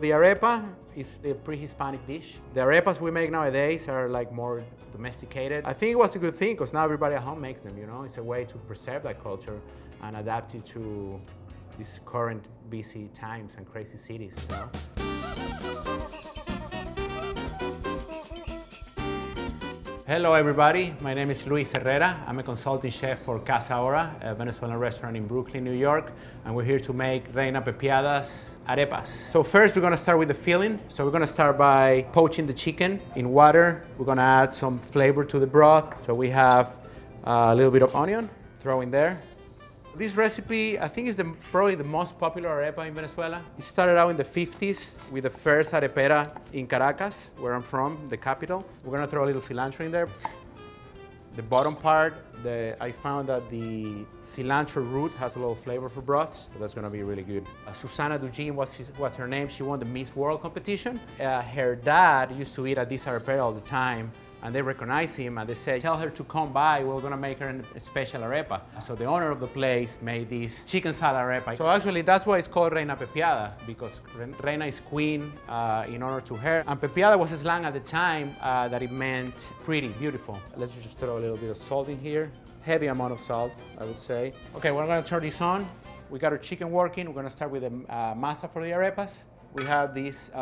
The arepa is a pre-Hispanic dish. The arepas we make nowadays are like more domesticated. I think it was a good thing because now everybody at home makes them, you know? It's a way to preserve that culture and adapt it to these current busy times and crazy cities, you know? Hello everybody, my name is Luis Herrera. I'm a consulting chef for Casa Ora, a Venezuelan restaurant in Brooklyn, New York, and we're here to make Reina Pepiada's arepas. So first we're gonna start with the filling. So we're gonna start by poaching the chicken in water. We're gonna add some flavor to the broth. So we have a little bit of onion, throw in there. This recipe, I think, is probably the most popular arepa in Venezuela. It started out in the 50s with the first arepera in Caracas, where I'm from, the capital. We're gonna throw a little cilantro in there. The bottom part, I found that the cilantro root has a little flavor for broths, so that's gonna be really good. Susana Dugin was her name. She won the Miss World competition. Her dad used to eat at this arepera all the time, and they recognized him and they said, tell her to come by, we're gonna make her a special arepa. So the owner of the place made this chicken salad arepa. So actually that's why it's called Reina Pepiada, because Reina is queen in honor to her. And Pepiada was a slang at the time that it meant pretty, beautiful. Let's just throw a little bit of salt in here. Heavy amount of salt, I would say. Okay, we're gonna turn this on. We got our chicken working. We're gonna start with the masa for the arepas. We have this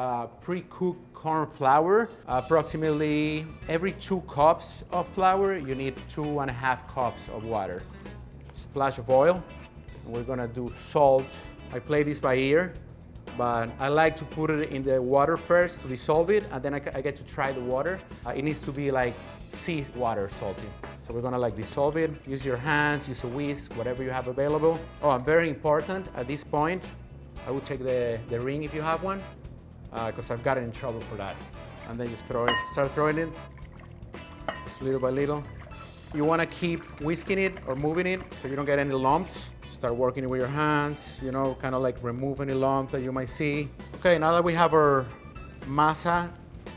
pre-cooked corn flour. Approximately every 2 cups of flour, you need 2.5 cups of water. Splash of oil. And we're gonna do salt. I play this by ear, but I like to put it in the water first to dissolve it, and then I get to try the water. It needs to be like sea water salty. So we're gonna like dissolve it. Use your hands, use a whisk, whatever you have available. Oh, and very important at this point, I would take the ring if you have one, because I've gotten in trouble for that. And then just start throwing it, just little by little. You wanna keep whisking it or moving it so you don't get any lumps. Start working it with your hands, you know, kind of like remove any lumps that you might see. Okay, now that we have our masa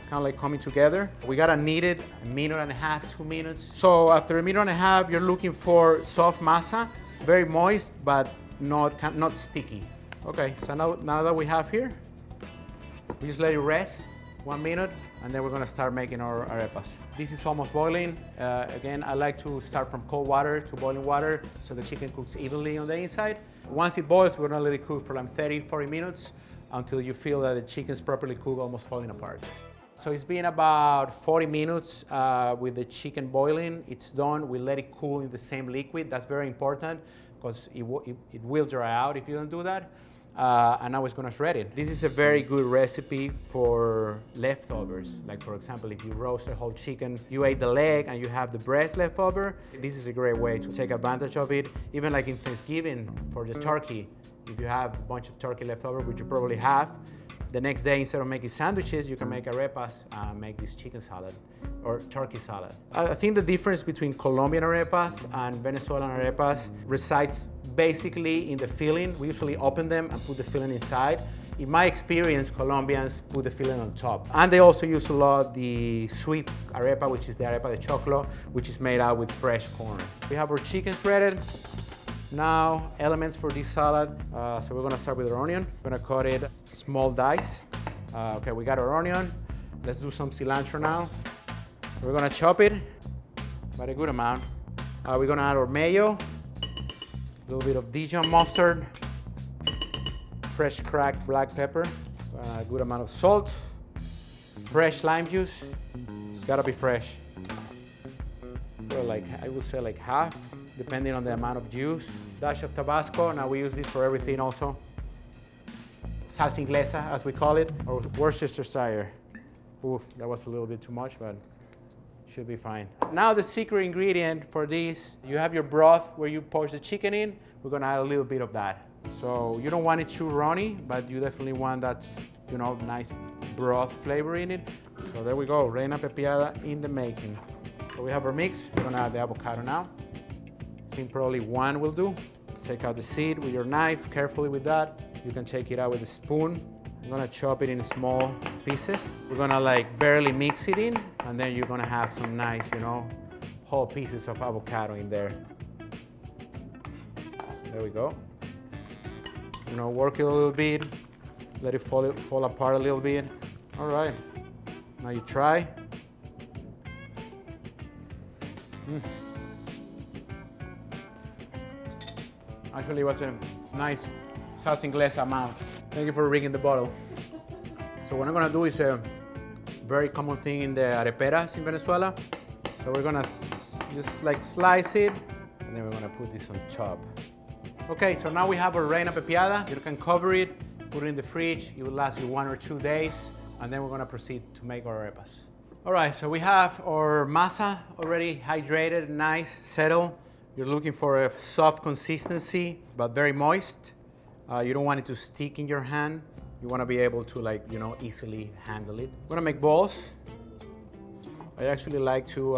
kind of like coming together, we gotta knead it 1.5 to 2 minutes. So after 1.5 minutes, you're looking for soft masa, very moist, but not sticky. Okay, so now that we have here, we just let it rest 1 minute, and then we're gonna start making our arepas. This is almost boiling. Again, I like to start from cold water to boiling water so the chicken cooks evenly on the inside. Once it boils, we're gonna let it cook for like 30, 40 minutes until you feel that the chicken's properly cooked, almost falling apart. So it's been about 40 minutes with the chicken boiling. It's done. We let it cool in the same liquid. That's very important because it will dry out if you don't do that. And now it's gonna shred it. This is a very good recipe for leftovers. Like for example, if you roast a whole chicken, you ate the leg and you have the breast left over, this is a great way to take advantage of it. Even like in Thanksgiving for the turkey, if you have a bunch of turkey left over, which you probably have, the next day, instead of making sandwiches, you can make arepas, make this chicken salad or turkey salad. I think the difference between Colombian arepas and Venezuelan arepas resides basically in the filling. We usually open them and put the filling inside. In my experience, Colombians put the filling on top. And they also use a lot the sweet arepa, which is the arepa de choclo, which is made out with fresh corn. We have our chicken shredded. Now, elements for this salad. So we're gonna start with our onion. We're gonna cut it small dice. Okay, we got our onion. Let's do some cilantro now. So we're gonna chop it, but a good amount. We're gonna add our mayo, a little bit of Dijon mustard, fresh cracked black pepper, a good amount of salt, fresh lime juice. It's gotta be fresh. So like, I would say like half, depending on the amount of juice. Dash of Tabasco, now we use this for everything also. Salsa inglesa, as we call it, or Worcestershire. Oof, that was a little bit too much, but should be fine. Now the secret ingredient for this, you have your broth where you poach the chicken in. We're gonna add a little bit of that. So you don't want it too runny, but you definitely want that, you know, nice broth flavor in it. So there we go, Reina Pepiada in the making. So we have our mix. We're gonna add the avocado now. I think probably 1 will do. Take out the seed with your knife, carefully with that. You can take it out with a spoon. I'm gonna chop it in small pieces. We're gonna like barely mix it in, and then you're gonna have some nice, you know, whole pieces of avocado in there. There we go. You know, work it a little bit. let it fall apart a little bit. All right, now you try. Actually, it was a nice salsa inglesa amount. Thank you for ringing the bottle. So what I'm gonna do is a very common thing in the areperas in Venezuela. So we're gonna just like slice it, and then we're gonna put this on top. Okay, so now we have our Reina Pepiada. You can cover it, put it in the fridge. It will last you 1 or 2 days, and then we're gonna proceed to make our arepas. All right, so we have our masa already hydrated, nice, settled. You're looking for a soft consistency, but very moist. You don't want it to stick in your hand. You want to be able to, like, you know, easily handle it. I'm gonna make balls. I actually like to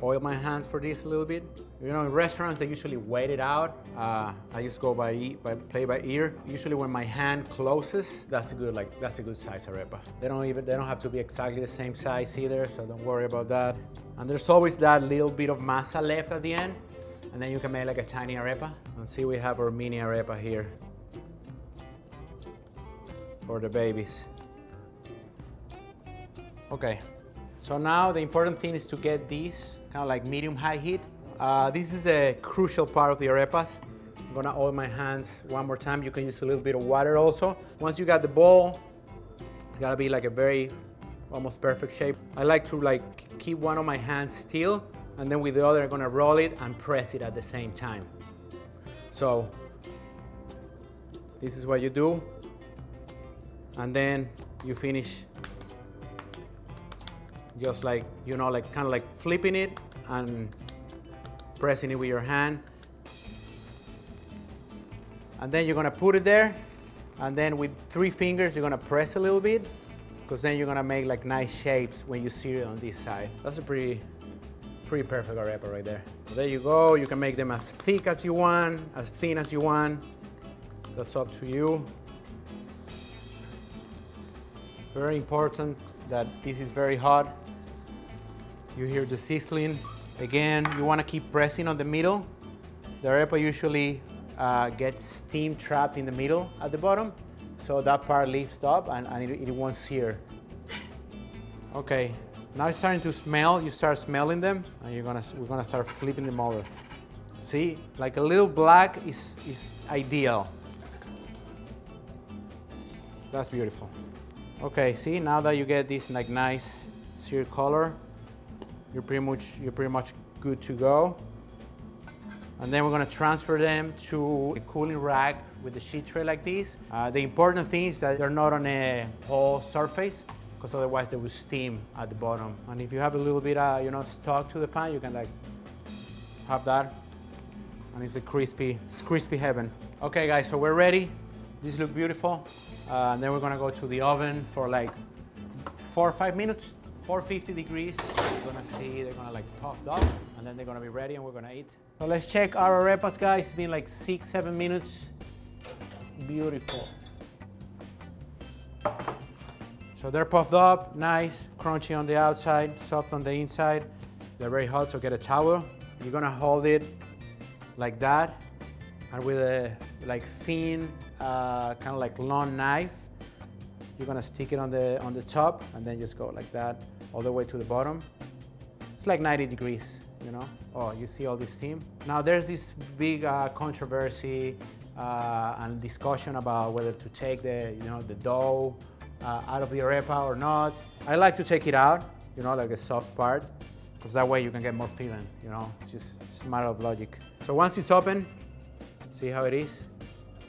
oil my hands for this a little bit. You know, in restaurants they usually wait it out. I just go play by ear. Usually when my hand closes, that's a good size arepa. They don't have to be exactly the same size either, so don't worry about that. And there's always that little bit of masa left at the end, and then you can make like a tiny arepa. And see, we have our mini arepa here for the babies. Okay, so now the important thing is to get these kind of like medium-high heat. This is the crucial part of the arepas. I'm gonna oil my hands one more time. You can use a little bit of water also. Once you got the ball, it's gotta be like a very almost perfect shape. I like to like keep one of my hands still, and then with the other I'm gonna roll it and press it at the same time. So this is what you do, and then you finish just like, you know, like kind of like flipping it and pressing it with your hand. And then you're gonna put it there, and then with 3 fingers you're gonna press a little bit, because then you're gonna make like nice shapes when you see it on this side. That's a pretty perfect arepa right there. So there you go. You can make them as thick as you want, as thin as you want. That's up to you. Very important that this is very hot. You hear the sizzling. Again, you want to keep pressing on the middle. The arepa usually gets steam trapped in the middle at the bottom, so that part lifts up and it won't sear. Okay, now it's starting to smell. You start smelling them, and we're gonna start flipping them over. See, like a little black is ideal. That's beautiful. Okay, see, now that you get this like nice seared color, you're pretty much good to go. And then we're gonna transfer them to a cooling rack with a sheet tray like this. The important thing is that they're not on a whole surface, because otherwise they will steam at the bottom. And if you have a little bit, you know, stuck to the pan, you can like have that, and it's crispy heaven. Okay, guys, so we're ready. These look beautiful. And then we're gonna go to the oven for like 4 or 5 minutes, 450 degrees. You're gonna see they're gonna like puff up, and then they're gonna be ready and we're gonna eat. So let's check our arepas, guys. It's been like 6-7 minutes. Beautiful. So they're puffed up, nice, crunchy on the outside, soft on the inside. They're very hot, so get a towel. You're gonna hold it like that, and with a like thin, kind of like long knife, you're gonna stick it on the top, and then just go like that all the way to the bottom. It's like 90 degrees, you know. Oh, you see all this steam? Now there's this big controversy and discussion about whether to take the dough out of the arepa or not. I like to take it out, you know, like the soft part, because that way you can get more filling, you know. It's a matter of logic. So once it's open, see how it is?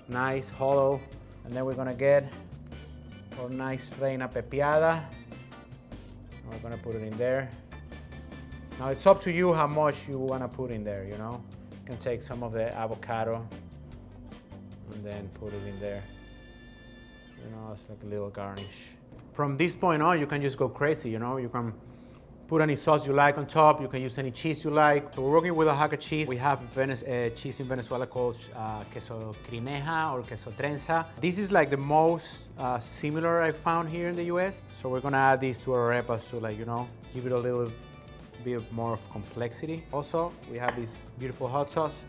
Nice, hollow. And then we're gonna get our nice Reina Pepiada. We're gonna put it in there. Now it's up to you how much you wanna put in there, you know. You can take some of the avocado and then put it in there. You know, it's like a little garnish. From this point on, you can just go crazy, you know. You can put any sauce you like on top. You can use any cheese you like. So we're working with Oaxaca cheese. We have cheese in Venezuela called queso crineja or queso trenza. This is like the most similar I found here in the US. So we're gonna add these to our arepas to, like, you know, give it a little bit more of complexity. Also, we have this beautiful hot sauce.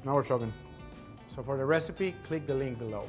Now we're talking. So for the recipe, click the link below.